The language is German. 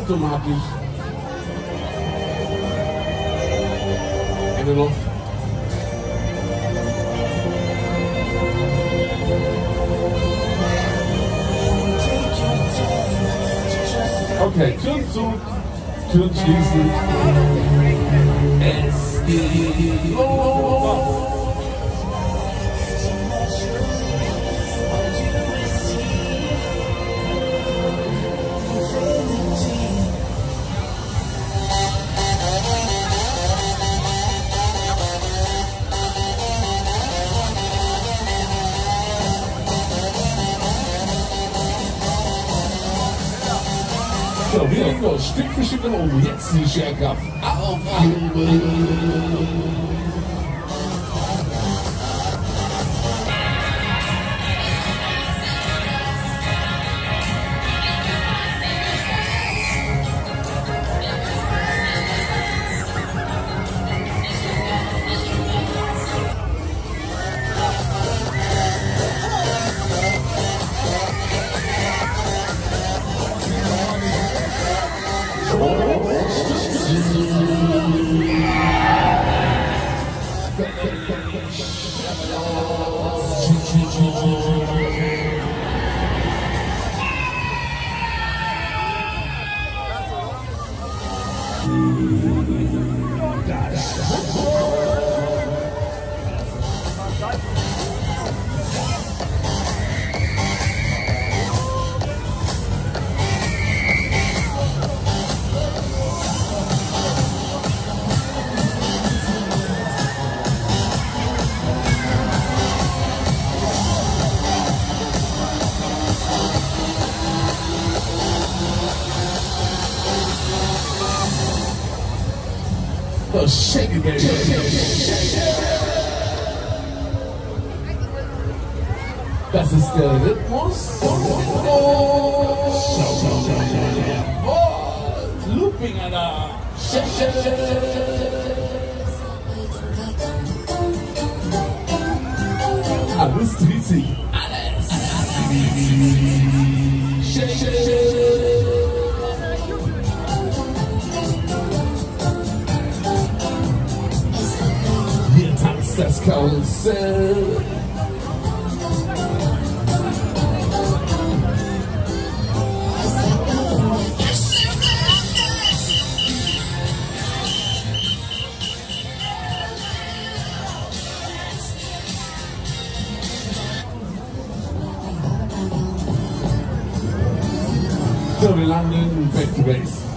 automatisch. Eine noch. Okay, Türen zu, Türen schließen. Es geht los. So, wir legen los, Stück für Stück nach oben. Jetzt die Scherkraft aufheben. Shake it, baby. Das ist der Rhythmus. Looping, Alter. Alles dreht sich. Alles. Das Karussell. So, wir landen back to base.